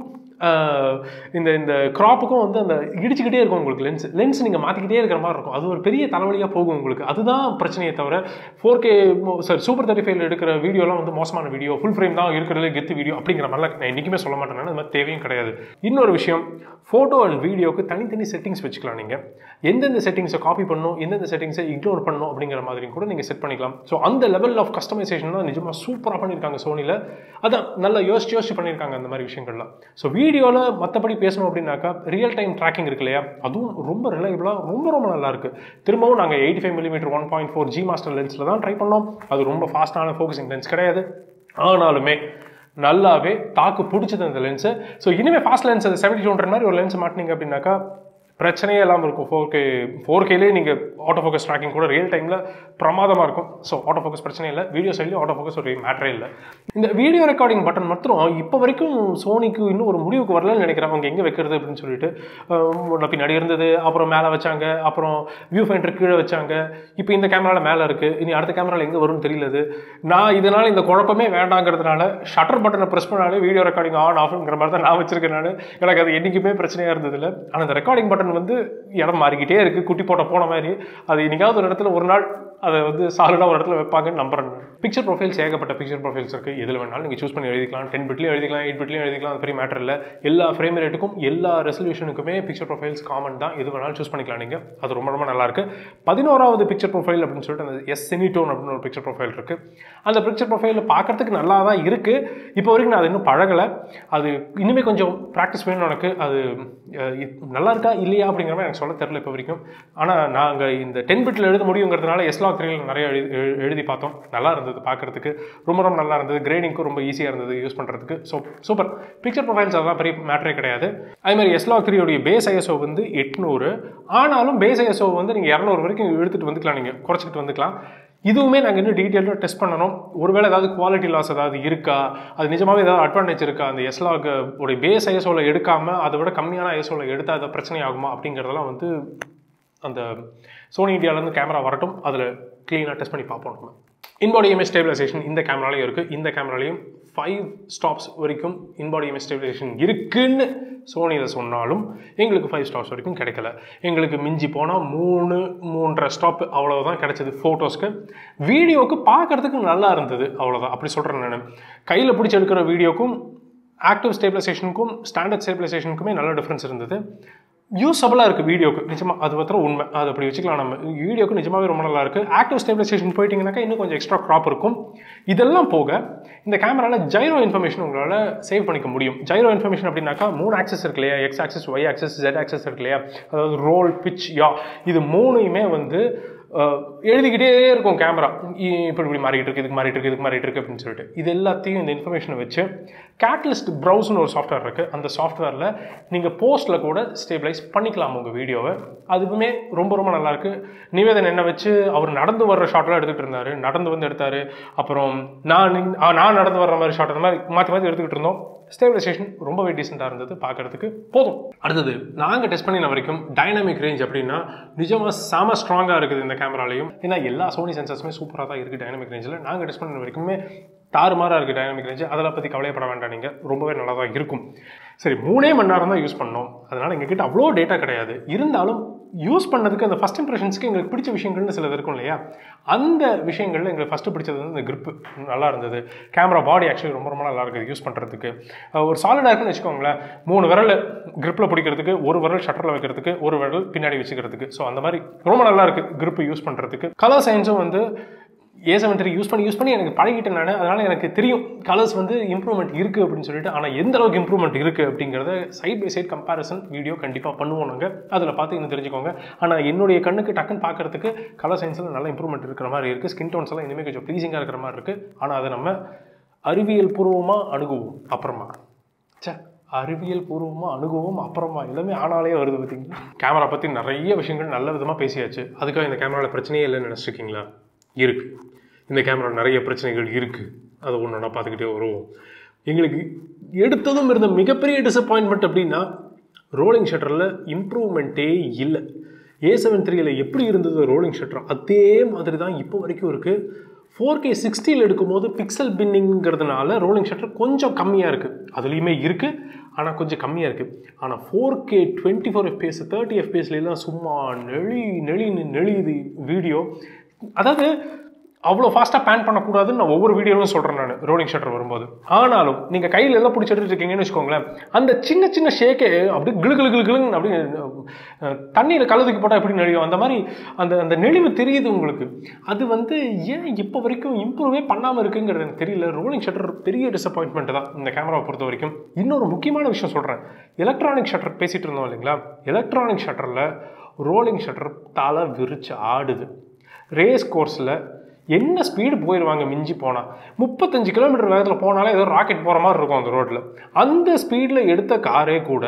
இந்த க்ராப்புக்கும் வந்து அந்த இடிச்சுக்கிட்டே இருக்கும் உங்களுக்கு லென்ஸ் நீங்கள் மாற்றிக்கிட்டே இருக்கிற மாதிரி இருக்கும். அது ஒரு பெரிய தலைவலியாக போகும் உங்களுக்கு. அதுதான் பிரச்சனையே தவிர 4K சூப்பர் 35 எடுக்கிற வீடியோலாம் வந்து மோசமான வீடியோ, ஃபுல் ஃப்ரேம் தான் இருக்கிறதுல கெத்து வீடியோ அப்படிங்கிற மாதிரிலாம் நான் என்றைக்குமே சொல்ல மாட்டேன். அது மாதிரி தேவையும் கிடையாது. இன்னொரு விஷயம், ஃபோட்டோ அண்ட் வீடியோக்கு தனித்தனி செட்டிங்ஸ் வச்சுக்கலாம். நீங்கள் எந்தெந்த செட்டிங்ஸை காப்பி பண்ணணும், எந்தெந்த செட்டிங்ஸை இக்னோர் பண்ணணும் அப்படிங்கிற மாதிரி கூட நீங்கள் செட் பண்ணிக்கலாம். ஸோ அந்த லெவல் ஆஃப் கஸ்டமைசேஷன் தான் நிஜமாக சூப்பராக பண்ணியிருக்காங்க சோனியில். அதான் நல்லா யோசிச்சு பண்ணியிருக்காங்க அந்த மாதிரி விஷயங்கள்லாம். ஸோ வீடியோவில் மற்றபடி பேசணும் அப்படின்னாக்கா ரியல் டைம் ட்ராக்கிங் இருக்கு இல்லையா, அதுவும் ரொம்ப ரிலையபிளாக ரொம்ப நல்லா இருக்குது. திரும்பவும் நாங்கள் 85mm 1.4 G மாஸ்டர் லென்ஸில் தான் ட்ரை பண்ணோம். அது ரொம்ப ஃபாஸ்ட்டான ஃபோக்கஸிங் லென்ஸ் கிடையாது. ஆனாலுமே நல்லாவே தாக்கு பிடிச்சது அந்த லென்ஸு. ஸோ இனிமேல் ஃபாஸ்ட் லென்ஸ் அது 7200 மாதிரி ஒரு லென்ஸ் மாட்டினீங்க அப்படின்னாக்கா பிரச்சனையே இல்லாமல் இருக்கும். 4Kலேயே நீங்கள் ஆட்டோ ஃபோக்கஸ் ட்ராக்கிங் கூட ரியல் டைமில் பிரமாதமாக இருக்கும். ஸோ ஆட்டோ ஃபோக்கஸ் பிரச்சனை இல்லை, வீடியோ சைட்லேயும் ஆட்டோ ஃபோக்கஸ் ஒரு மேட்டரே இல்லை. இந்த வீடியோ ரெக்கார்டிங் பட்டன் மாத்திரம் இப்போ வரைக்கும் சோனிக்கு இன்னும் ஒரு முடிவுக்கு வரலன்னு நினைக்கிறேன். அவங்க எங்கே வைக்கிறது அப்படின்னு சொல்லிட்டு பின்னாடி இருந்தது, அப்புறம் மேலே வச்சாங்க, அப்புறம் வியூ ஃபைண்டர் கீழே வச்சாங்க, இப்போ இந்த கேமராவில் மேலே இருக்குது, இனி அடுத்த கேமராவில் எங்கே வரும்னு தெரியல. நான் இதனால் இந்த குழப்பமே வேண்டாங்கிறதுனால ஷட்டர் பட்டனை ப்ரெஸ் பண்ணாலே வீடியோ ரெக்கார்டிங் ஆன் ஆஃப்ங்கிற மாதிரி தான் நான் வச்சிருக்கேன். எனக்கு அது என்றைக்குமே பிரச்சனையாக இருந்ததில்லை. ஆனால் இந்த ரெக்கார்டிங் பட்டன் வந்து இடம் மாறிக்கிட்டே இருக்குது, குட்டி போன மாதிரி. அது இன்னைக்காவது ஒரு இடத்துல ஒரு நாள் அதை வந்து சாலிடாக ஒரு இடத்துல வைப்பாங்கன்னு நம்புறேன். பிக்சர் ப்ரொஃபைல்ஸ் ஏகப்பட்ட பிக்சர் ப்ரொஃபைல்ஸ் இருக்குது. எதில் வேணாலும் நீங்கள் சூஸ் பண்ணி எழுதிக்கலாம். 10 பிட்லையும் எழுதிக்கலாம், 8 பிட்லையும் எழுதிக்கலாம். அது பெரிய மேட்டர் இல்லை. எல்லா ஃப்ரேம் ரேட்டுக்கும் எல்லா ரெசல்யூஷனுக்குமே பிக்சர் ப்ரொஃபைல்ஸ் காமன் தான். எது வேணாலும் சூஸ் பண்ணிக்கலாம் நீங்கள். அது ரொம்ப நல்லாயிருக்கு. 11வது பிக்சர் ப்ரொஃபைல் அப்படின்னு சொல்லிட்டு அந்த S-Cinetone அப்படின்னு ஒரு பிக்சர் ப்ரொஃபைல் இருக்குது. அந்த பிக்சர் ப்ரொஃபைலில் பார்க்குறதுக்கு நல்லா தான் இருக்குது. இப்போ வரைக்கும் நான் அது இன்னும் பழகலை. அது இன்னுமே கொஞ்சம் ப்ராக்டிஸ் வேணும் எனக்கு. அது நல்லா இருக்கா இல்லையா அப்படிங்கிற மாதிரி எனக்கு சொல்ல தெரியல இப்போ வரைக்கும். ஆனால் நாங்கள் இந்த 10 பிட்டில் எழுத முடியுங்கிறதுனால S-Log 3ல் நிறைய எழுதி பார்த்தோம். நல்லா இருந்தது பார்க்குறதுக்கு, ரொம்ப நல்லா இருந்தது. கிரேடிங்க்கும் ரொம்ப ஈஸியாக இருந்தது யூஸ் பண்ணுறதுக்கு. So super. பிக்சர் ப்ரொஃபைல்ஸ் அதெல்லாம் பெரிய மேட்டரே கிடையாது. அதேமாதிரி S-Log 3 பேஸ் ISO வந்து 800. ஆனாலும் பேஸ் ISO வந்து நீங்கள் 200 வரைக்கும் எடுத்துகிட்டு வந்துக்கலாம், நீங்கள் குறைச்சிக்கிட்டு வந்துக்கலாம். இதுவுமே நாங்கள் இன்னும் டீட்டெயிலாக டெஸ்ட் பண்ணணும். ஒருவேளை ஏதாவது குவாலிட்டி லாஸ் ஏதாவது இருக்கா, அது நிஜமாகவே ஏதாவது அட்வான்டேஜ் இருக்கா, அந்த S-Log உடைய பேஸ் ISOவில் எடுக்காமல் அதை விட கம்மியான ISOவில் எடுத்தால் அது பிரச்சனை ஆகுமா அப்படிங்கிறதெல்லாம் வந்து அந்த சோனி இந்தியாவிலேருந்து கேமரா வரட்டும், அதில் க்ளீனாக டெஸ்ட் பண்ணி பார்ப்போம். நம்ம இன்பாடி இமேஜ் ஸ்டேபிளைசேஷன் இந்த கேமராலையும் இருக்குது. இந்த கேமராலையும் 5 ஸ்டாப்ஸ் வரைக்கும் இன்பாடி இமேஜ் ஸ்டேபிளைசேஷன் இருக்குன்னு சோனியில் சொன்னாலும் எங்களுக்கு 5 ஸ்டாப்ஸ் வரைக்கும் கிடைக்கல. எங்களுக்கு மிஞ்சி போனால் 3.5 ஸ்டாப் அவ்வளோதான் கிடைச்சது ஃபோட்டோஸ்க்கு. வீடியோவுக்கு பார்க்குறதுக்கு நல்லா இருந்தது, அவ்வளோதான். அப்படி சொல்கிறேன் நான். கையில் பிடிச்சி எடுக்கிற வீடியோக்கும் ஆக்டிவ் ஸ்டேபிளைசேஷனுக்கும் ஸ்டாண்டர்ட் ஸ்டேபிளைசேஷனுக்குமே நல்ல டிஃப்ரென்ஸ் இருந்தது. யூஸபிளாக இருக்குது வீடியோக்கு. நிஜமாக அது மாத்திரம் உண்மை, அது அப்படி வச்சுக்கலாம். நம்ம வீடியோக்கு நிஜமாகவே ரொம்ப நல்லா இருக்குது. ஆக்டிவ் ஸ்டேபிலைசேஷன் போயிட்டீங்கன்னாக்கா இன்னும் கொஞ்சம் எக்ஸ்ட்ரா க்ராப் இருக்கும். இதெல்லாம் போக இந்த கேமராவில் ஜைரோ இன்ஃபர்மேஷன் உங்களால் சேவ் பண்ணிக்க முடியும். ஜைரோ இன்ஃபர்மேஷன் அப்படின்னாக்கா 3 ஆக்சஸ் இருக்கு இல்லையா, X axis, Y axis, Z axis இருக்கு இல்லையா, அதாவது ரோல், பிச், யா, இது 3யுமே வந்து எழுதிக்கிட்டே இருக்கும் கேமரா. இப்படி மாறிட்டு இருக்கு, இதுக்கு மாறிட்டு இருக்கு, இதுக்கு மாறிட்டு இருக்கு அப்படின்னு சொல்லிட்டு இது எல்லாத்தையும் இந்த இன்ஃபர்மேஷனை வச்சு கேட்டலிஸ்ட் ப்ரௌஸ்னு ஒரு சாஃப்ட்வேர் இருக்குது. அந்த சாஃப்ட்வேரில் நீங்கள் போஸ்ட்டில் கூட ஸ்டேபிளைஸ் பண்ணிக்கலாம் உங்கள் வீடியோவை. அதுவுமே ரொம்ப ரொம்ப நல்லாயிருக்கு. நிவேதன் என்ன வச்சு அவர் நடந்து வர்ற ஷார்ட்லாம் எடுத்துகிட்டு இருந்தார், நடந்து வந்து எடுத்தார். அப்புறம் நான் நடந்து வர்ற மாதிரி ஷார்ட், அந்த மாதிரி மாற்றி மாற்றி எடுத்துக்கிட்டு இருந்தோம். ஸ்டேபிலைசேஷன் ரொம்பவே டீசெண்டாக இருந்தது, பார்க்குறதுக்கு போதும். அடுத்தது நாங்கள் டெஸ்ட் பண்ணின வரைக்கும் டைனாமிக் ரேஞ்ச் அப்படின்னா நிஜமாக செம ஸ்ட்ராங்காக இருக்குது இந்த கேமராலையும். ஏன்னா எல்லா சோனி சென்சர்ஸுமே சூப்பராக தான் இருக்குது டைனாமிக் ரேஞ்சில். நாங்கள் டெஸ்ட் பண்ணின வரைக்குமே தாறுமாறாக இருக்குது டைனாமிக் ரேஞ்சு. அதெல்லாம் பற்றி கவலைப்பட வேண்டாம், நீங்கள் ரொம்பவே நல்லா தான் இருக்கும். சரி, 3 மணி நேரம் தான் யூஸ் பண்ணோம், அதனால் எங்ககிட்ட அவ்வளோ டேட்டா கிடையாது. இருந்தாலும் யூஸ் பண்ணதுக்கு அந்த ஃபஸ்ட் இம்ப்ரெஷன்ஸ்க்கு எங்களுக்கு பிடிச்ச விஷயங்கள்னு சிலது இருக்கும் இல்லையா, அந்த விஷயங்களில் எங்களுக்கு ஃபஸ்ட்டு பிடிச்சது வந்து இந்த கிரிப்பு நல்லா இருந்தது. கேமரா பாடி ஆக்சுவலி ரொம்ப ரொம்ப நல்லா இருக்குது யூஸ் பண்ணுறதுக்கு. ஒரு சாலிடாக இருக்குன்னு வச்சுக்கோங்களேன். 3 விரல் கிரிப்பில் பிடிக்கிறதுக்கு, 1 விரல் ஷட்டரில் வைக்கிறதுக்கு, 1 விரல் பின்னாடி வச்சுக்கிறதுக்கு. ஸோ அந்த மாதிரி ரொம்ப நல்லா இருக்குது கிரிப்பு யூஸ் பண்ணுறதுக்கு. கலர் சயின்ஸும் வந்து A73 யூஸ் பண்ணி எனக்கு பழகிட்டேன் நான். அதனால் எனக்கு தெரியும் கலர்ஸ் வந்து இம்ப்ரூவ்மெண்ட் இருக்குது அப்படின்னு சொல்லிட்டு. ஆனால் எந்த அளவுக்கு இம்ப்ரூவ்மெண்ட் இருக்குது அப்படிங்கிறத side by side comparison video கண்டிப்பாக பண்ணுவோம் நாங்கள். அதில் பார்த்து இன்னும் தெரிஞ்சுக்கோங்க. ஆனால் என்னுடைய கண்ணுக்கு டக்குன்னு பார்க்குறதுக்கு கலர் சயின்ஸில் நல்ல இம்ப்ரூவ்மெண்ட் இருக்கிற மாதிரி இருக்குது. ஸ்கின் டோன்ஸ் எல்லாம் இனிமேல் கொஞ்சம் ப்ளீசிங்காக இருக்கிற மாதிரி இருக்குது. ஆனால் அதை நம்ம அறிவியல் பூர்வமாக அணுகுவோம் அப்புறமா. அறிவியல் பூர்வமாக அணுகுவோம் அப்புறமா எல்லாமே ஆனாலே வருது பார்த்தீங்களா. கேமரா பற்றி நிறைய விஷயங்கள் நல்ல விதமாக பேசியாச்சு. அதுக்காக இந்த கேமராவில் பிரச்சனையே இல்லைன்னு நினச்சிருக்கீங்களா? இருக்குது. இந்த கேமரா நிறைய பிரச்சனைகள் இருக்குது. அதை ஒன்று நான் பார்த்துக்கிட்டே வருவோம். எங்களுக்கு எடுத்ததும் இருந்த மிகப்பெரிய டிசப்பாயின்மெண்ட் அப்படின்னா ரோலிங் ஷட்டரில் இம்ப்ரூவ்மெண்ட்டே இல்லை. A73 எப்படி இருந்தது ரோலிங் ஷட்டர் அதே மாதிரி தான் இப்போ வரைக்கும் இருக்குது. 4K 60 எடுக்கும்போது பிக்சல் பின்னிங்கிறதுனால ரோலிங் ஷட்டர் கொஞ்சம் கம்மியாக இருக்குது. அதுலேயுமே இருக்குது, ஆனால் கொஞ்சம் கம்மியாக இருக்குது. ஆனால் 4K 24 FPS 30 FPSலாம் சும்மா நெளியுது வீடியோ. அதாவது அவ்வளோ ஃபாஸ்ட்டாக பேன் பண்ணக்கூடாதுன்னு நான் ஒவ்வொரு வீடியோவும் சொல்கிறேன் நான் ரோலிங் ஷட்டர் வரும்போது. ஆனாலும் நீங்கள் கையில் எல்லாம் பிடிச்சி எடுத்துட்டு இருக்கீங்கன்னு வச்சுக்கோங்களேன், அந்த சின்ன சின்ன ஷேக்கே அப்படி கிளுன்னு அப்படி தண்ணியில் கலந்துக்கு போட்டால் எப்படி நெளியும் அந்த மாதிரி அந்த நெளிவு தெரியுது உங்களுக்கு. அது வந்து ஏன் இப்போ வரைக்கும் இம்ப்ரூவே பண்ணாமல் இருக்குங்கிறது எனக்கு தெரியல. ரோலிங் ஷட்டர் பெரிய டிசப்பாயின்மெண்ட் தான் இந்த கேமராவை பொறுத்த வரைக்கும். இன்னொரு முக்கியமான விஷயம் சொல்கிறேன். எலக்ட்ரானிக் ஷட்டர் பேசிகிட்டு இருந்தோம் இல்லைங்களா, எலக்ட்ரானிக் ஷட்டரில் ரோலிங் ஷட்டர் தலை விரிச்சு ஆடுது. ரேஸ் கோர்ஸில் என்ன ஸ்பீடு போயிடுவாங்க மிஞ்சி போனால் 35 கிலோமீட்டர் வேகத்தில் போனாலே ஏதோ ராக்கெட் போகிற மாதிரி இருக்கும் அந்த ரோட்டில். அந்த ஸ்பீடில் எடுத்த காரே கூட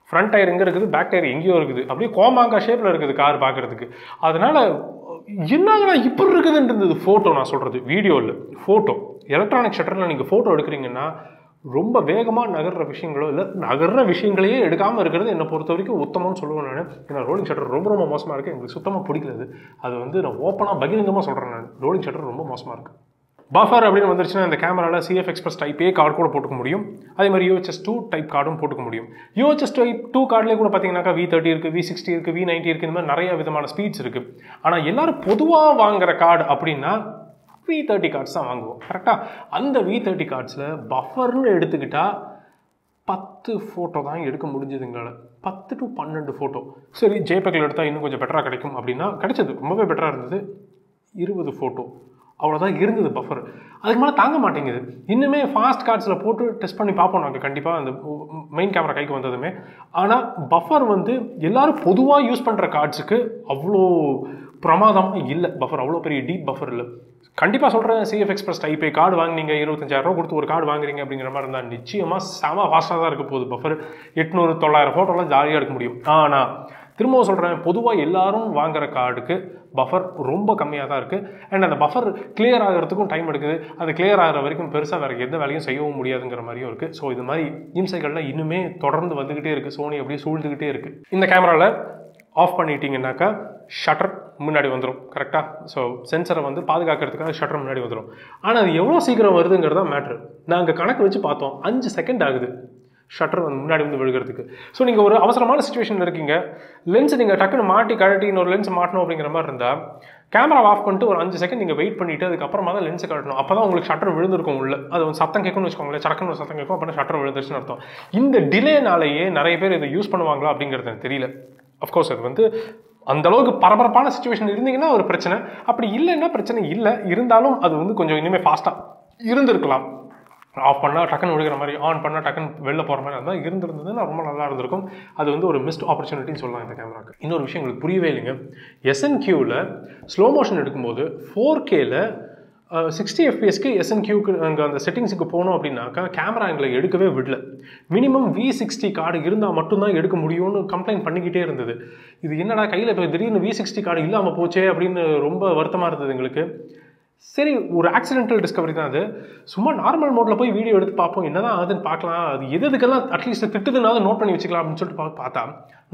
ஃப்ரண்ட் டயர் எங்கே இருக்குது, பேக் டயர் எங்கேயோ இருக்குது, அப்படியே கோமாங்கா ஷேப்பில் இருக்குது கார் பார்க்குறதுக்கு. அதனால் என்னங்கண்ணா இப்படி இருக்குதுன்னு இருந்தது. ஃபோட்டோ நான் சொல்கிறது வீடியோவில் ஃபோட்டோ. எலக்ட்ரானிக் ஷட்டரில் நீங்கள் ஃபோட்டோ எடுக்கிறீங்கன்னா ரொம்ப வேகமாக நகர்ற விஷயங்களோ இல்லை நகர்ற விஷயங்களையே எடுக்காமல் இருக்கிறது என்னை பொறுத்த வரைக்கும் உத்தமம்னு சொல்லுவேன் நான். ஏன்னா ரோலிங் ஷட்டர் ரொம்ப ரொம்ப மோசமாக இருக்குது. எங்களுக்கு சுத்தமாக பிடிக்கல. அது வந்து நான் ஓப்பனாக பகிரங்கமாக சொல்கிறேன் நான். ரோலிங் ஷட்டர் ரொம்ப மோசமாக இருக்குது. பஃபர் அப்படின்னு வந்துருச்சுன்னா இந்த கேமராவில் CF Express Type A card கூட போட்டுக்க முடியும். அதே மாதிரி UHS 2 டைப் கார்டும் போட்டுக்க முடியும். UHS Type 2 கார்டுலேயே கூட பார்த்தீங்கன்னாக்கா V30 இருக்குது, V60 இருக்குது, V90 இருக்குது, இந்த மாதிரி நிறைய விதமான ஸ்பீட்ஸ் இருக்குது. ஆனால் எல்லாரும் பொதுவாக வாங்குகிற கார்டு அப்படின்னா V30 கார்ட்ஸ் தான் வாங்குவோம் கரெக்டாக. அந்த V30 கார்ட்ஸில் பஃபர்னு எடுத்துக்கிட்டால் 10 ஃபோட்டோ தான் எடுக்க முடிஞ்சதுங்களால. 10 to 12 ஃபோட்டோ. சரி, JPEGல எடுத்தால் இன்னும் கொஞ்சம் பெட்டராக கிடைக்கும் அப்படின்னா கிடைச்சது, ரொம்பவே பெட்டராக இருந்தது. 20 ஃபோட்டோ அவ்வளோதான் இருந்தது பஃபர். அதுக்கு மேலே தாங்க மாட்டேங்குது. இன்னுமே ஃபாஸ்ட் கார்ட்ஸில் போட்டு டெஸ்ட் பண்ணி பார்ப்போம் நாங்கள் கண்டிப்பாக அந்த மெயின் கேமரா கைக்கு வந்ததுமே. ஆனால் பஃபர் வந்து எல்லோரும் பொதுவாக யூஸ் பண்ணுற கார்ட்ஸுக்கு அவ்வளோ பிரமாதமாக இல்லை. பஃபர் அவ்வளோ பெரிய டீப் பஃபர் இல்லை. கண்டிப்பாக சொல்கிறேன், CF Express Type A card வாங்கினீங்க, 25,000 கொடுத்து ஒரு கார்டு வாங்குறீங்க அப்படிங்கிற மாதிரி இருந்தால் நிச்சயமாக செம ஃபாஸ்ட்டாக தான் இருக்க போகுது பஃபர். 800-900 ஃபோட்டோலாம் ஜாலியாக எடுக்க முடியும். ஆனால் திரும்பவும் சொல்கிறேன், பொதுவாக எல்லாரும் வாங்குகிற கார்டுக்கு பஃபர் ரொம்ப கம்மியாக தான் இருக்குது. அண்ட் அந்த பஃபர் கிளியர் ஆகிறதுக்கும் டைம் எடுக்குது. அது கிளியர் ஆகிற வரைக்கும் பெருசாக வேறு எந்த வேலையும் செய்யவும் முடியாதுங்கிற மாதிரியும் இருக்குது. ஸோ இது மாதிரி இம்சைகள்லாம் இன்னுமே தொடர்ந்து வந்துக்கிட்டே இருக்குது. சோனி அப்படியே சூழ்ந்துக்கிட்டே இருக்குது. இந்த கேமராவில் ஆஃப் பண்ணிட்டீங்கன்னாக்கா ஷட்டர் முன்னாடி வந்துடும் கரெக்டாக. ஸோ சென்சரை வந்து பாதுகாக்கிறதுக்காக ஷட்டர் முன்னாடி வந்துடும். ஆனால் அது எவ்வளோ சீக்கிரம் வருதுங்கிறது தான் மேட்ரு. நாங்கள் கணக்கு வச்சு பார்த்தோம், 5 செகண்ட் ஆகுது ஷட்டர் வந்து முன்னாடி வந்து விழுகிறதுக்கு. ஸோ நீங்கள் ஒரு அவசரமான சுச்சுவேஷன் இருக்கீங்க, லென்ஸ் நீங்கள் டக்குன்னு மாட்டி கழட்டி இன்னொரு லென்ஸ் மாட்டணும் அப்படிங்கிற மாதிரி இருந்தால் கேமரா ஆஃப் பண்ணிட்டு ஒரு 5 செகண்ட் நீங்கள் வெயிட் பண்ணிவிட்டு அதுக்கப்புறமா தான் லென்ஸை காட்டணும். அப்போ தான் உங்களுக்கு ஷட்டர் விழுந்திருக்கும் உள்ள. அது வந்து சத்தம் கேட்கும்னு வச்சுக்கோங்களேன், சடக்குன்னு ஒரு சத்தம் கேட்கும், அப்படின்னா ஷட்டர் விழுந்துருச்சுன்னு அர்த்தம். இந்த டிலேனாலேயே நிறைய பேர் இதை யூஸ் பண்ணுவாங்களா அப்படிங்கிறது எனக்கு தெரியல. அஃப்கோர்ஸ் அது வந்து அந்தளவுக்கு பரபரப்பான சுச்சுவேஷன் இருந்தீங்கன்னா ஒரு பிரச்சனை, அப்படி இல்லைன்னா பிரச்சனை இல்லை. இருந்தாலும் அது வந்து கொஞ்சம் இனிமேல் ஃபாஸ்ட்டாக இருந்திருக்கலாம். ஆஃப் பண்ணால் டக்குன்னு விழுகிற மாதிரி, ஆன் பண்ணால் டக்குன்னு வெளில போகிற மாதிரி அதான் இருந்திருந்ததுன்னா ரொம்ப நல்லா இருந்திருக்கும். அது வந்து ஒரு மிஸ்ட் ஆப்பர்ச்சுனிட்டின்னு சொல்லலாம் இந்த கேமராக்கு. இன்னொரு விஷயம் உங்களுக்கு புரியவே இல்லைங்க, SNQவில் ஸ்லோ மோஷன் எடுக்கும்போது 4Kல 60 fps SNQக்கு அங்கே அந்த செட்டிங்ஸுக்கு போனோம் அப்படின்னாக்கா கேமரா எங்களை எடுக்கவே விடல. மினிமம் V60 கார்டு இருந்தால் மட்டும்தான் எடுக்க முடியும்னு கம்ப்ளைண்ட் பண்ணிக்கிட்டே இருந்தது. இது என்னடா கையில் இப்போ திடீர்னு V60 கார்டு இல்லாமல் போச்சே அப்படின்னு ரொம்ப வருத்தமாக இருந்தது எங்களுக்கு. சரி, ஒரு ஆக்சிடென்டல் டிஸ்கவரி தான் அது. சும்மா நார்மல் மோடில் போய் வீடியோ எடுத்து பார்ப்போம், என்ன தான் ஆகுதுன்னு பார்க்கலாம், அது எதுக்கெல்லாம் அட்லீஸ்ட் திட்டுதுனால நோட் பண்ணி வச்சுக்கலாம் அப்படின்னு சொல்லிட்டு பார்த்தா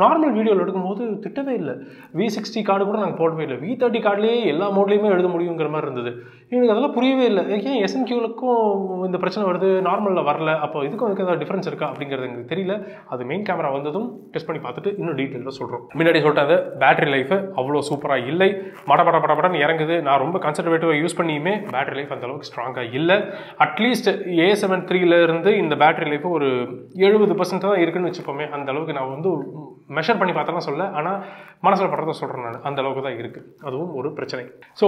நார்மல் வீடியோவில் எடுக்கும்போது திட்டவே இல்லை. V60 கார்டு கூட நாங்கள் போடவே இல்லை. V30 கார்டுலேயே எல்லா மோட்லேயுமே எழுத முடியுங்கிற மாதிரி இருந்தது. எனக்கு அதெல்லாம் புரியவே இல்லை. ஏன் SNQலுக்கும் இந்த பிரச்சனை வருது, நார்மலில் வரல, அப்போ இதுக்கும் அதுக்கு ஏதாவது டிஃப்ரென்ஸ் இருக்கா அப்படிங்கிறது எனக்கு தெரியல. அது மெயின் கேமரா வந்ததும் டெஸ்ட் பண்ணி பார்த்துட்டு இன்னும் டீட்டெயிலாக சொல்கிறோம். முன்னாடி சொல்லிட்டாங்க, பேட்டரி லைஃப் அவ்வளோ சூப்பராக இல்லை, மடப்படன்னு இறங்குது. நான் ரொம்ப கன்சர்வேட்டிவாக யூஸ் பண்ணியுமே பேட்டரி லைஃப் அந்த அளவுக்கு ஸ்ட்ராங்காக இல்லை. அட்லீஸ்ட் A7 III இருந்து இந்த பேட்டரி லைஃப் ஒரு 70% தான் இருக்குன்னு வச்சுப்போமே. அந்த அளவுக்கு நான் வந்து மெஷர் பண்ணி பார்த்தலாம் சொல்ல, ஆனால் மனசில் படுறத சொல்கிறேன் நான், அந்த அளவுக்கு தான் இருக்குது. அதுவும் ஒரு பிரச்சனை. ஸோ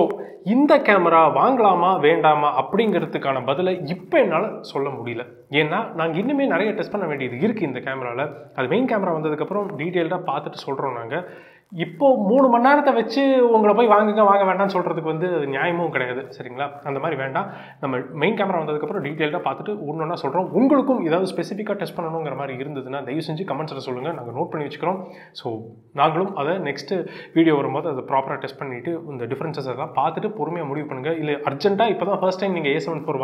இந்த கேமரா வாங்கலாமா வேண்டாமா அப்படிங்கிறதுக்கான பதிலை இப்போ என்னால் சொல்ல முடியல. ஏன்னா நாங்கள் இன்னுமே நிறைய டெஸ்ட் பண்ண வேண்டியது இருக்குது இந்த கேமராவில். அது மெயின் கேமரா வந்ததுக்கப்புறம் டீட்டெயில்டாக பார்த்துட்டு சொல்கிறோம் நாங்கள். இப்போ 3 மணி நேரத்தை வச்சு உங்களை போய் வாங்க வேண்டாம்னு சொல்கிறதுக்கு வந்து அது நியாயமும் கிடையாது, சரிங்களா? அந்த மாதிரி வேண்டாம். நம்ம மெயின் கேமரா வந்ததுக்கப்புறம் டீட்டெயில்டாக பார்த்துட்டு ஒன்றா சொல்கிறோம். உங்களுக்கும் ஏதாவது ஸ்பெசிஃபிக்காக டெஸ்ட் பண்ணணுங்கிற மாதிரி இருந்ததுன்னா தயவு செஞ்சு கமெண்ட்ஸில் சொல்லுங்கள், நாங்கள் நோட் பண்ணி வச்சுக்கிறோம். ஸோ நாங்களும் அதை நெக்ஸ்ட்டு வீடியோ வரும்போது அதை ப்ராப்பராக டெஸ்ட் பண்ணிவிட்டு இந்த டிஃப்ரென்சஸ் எல்லாம் பார்த்துட்டு பொறுமையாக முடிவு பண்ணுங்கள். இல்லை அர்ஜென்ட்டாக இப்போ தான் ஃபர்ஸ்ட் டைம் நீங்கள் A7 IV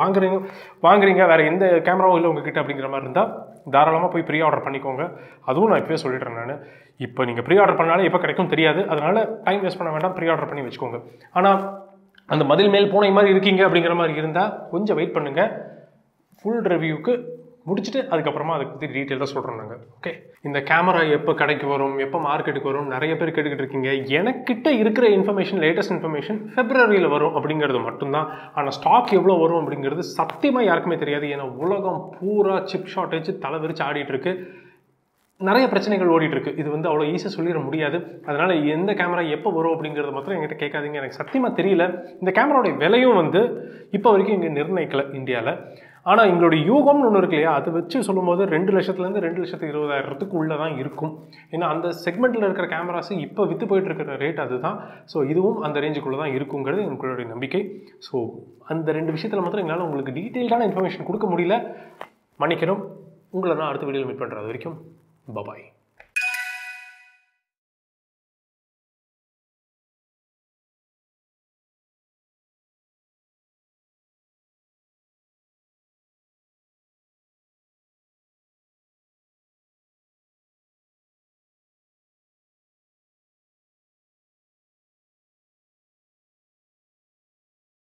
வாங்குறீங்க, வேறு எந்த கேமராவும் இல்லை உங்ககிட்ட அப்படிங்கிற மாதிரி இருந்தால் தாராளமாக போய் ப்ரீ ஆர்டர் பண்ணிக்கோங்க. அதுவும் நான் இப்போயே சொல்லிடுறேன் நான். இப்போ நீங்கள் ப்ரீ ஆர்டர் பண்ணாலே எப்போ கிடைக்கும் தெரியாது, அதனால் டைம் வேஸ்ட் பண்ண வேண்டாம், ப்ரீ ஆர்டர் பண்ணி வச்சுக்கோங்க. ஆனால் அந்த மதில் மேல் பூனை மாதிரி இருக்கீங்க அப்படிங்கிற மாதிரி இருந்தால் கொஞ்சம் வெயிட் பண்ணுங்கள். ஃபுல் ரிவ்யூக்கு முடிச்சுட்டு அதுக்கப்புறமா அதை பற்றி டீட்டெயிலாக சொல்கிறோம் நாங்கள். ஓகே, இந்த கேமரா எப்போ கடைக்கு வரும், எப்போ மார்க்கெட்டுக்கு வரும், நிறைய பேர் கேட்டுக்கிட்டு இருக்கீங்க. எனக்கிட்ட இருக்கிற இன்ஃபர்மேஷன், லேட்டஸ்ட் இன்ஃபர்மேஷன் Februaryயில் வரும் அப்படிங்கிறது மட்டும்தான். ஆனால் ஸ்டாக் எவ்வளோ வரும் அப்படிங்கிறது சத்தியமாக யாருக்குமே தெரியாது. ஏன்னா உலகம் பூரா சிப் ஷார்ட்டேஜ் தலை விரிச்சு ஆடிட்டு இருக்கு, நிறைய பிரச்சனைகள் ஓடிட்டுருக்கு. இது வந்து அவ்வளோ ஈஸியாக சொல்லிட முடியாது. அதனால் எந்த கேமரா எப்போ வரும் அப்படிங்கிறது மாத்திரம் என்கிட்ட கேட்காதீங்க, எனக்கு சத்தியமாக தெரியல. இந்த கேமராவுடைய விலையும் வந்து இப்போ வரைக்கும் இங்கே நிர்ணயிக்கலை இந்தியாவில். ஆனால் எங்களுடைய யூகம்னு ஒன்று இருக்கு இல்லையா, அதை வச்சு சொல்லும்போது 2 லட்சத்துலேருந்து 2,20,000 உள்ளே தான் இருக்கும். ஏன்னா அந்த செக்மெண்ட்டில் இருக்கிற கேமராஸ் இப்போ விற்று போயிட்டு இருக்கிற ரேட் அதுதான். ஸோ இதுவும் அந்த ரேஞ்சுக்குள்ளே தான் இருக்குங்கிறது எங்களுடைய நம்பிக்கை. ஸோ அந்த 2 விஷயத்தில் மாத்திரம் எங்களால் உங்களுக்கு டீட்டெயில்டான இன்ஃபர்மேஷன் கொடுக்க முடியல, மன்னிக்கணும். உங்களை நான் அடுத்த வீடியோவில் மீட் பண்ணுறது வரைக்கும் bye-bye.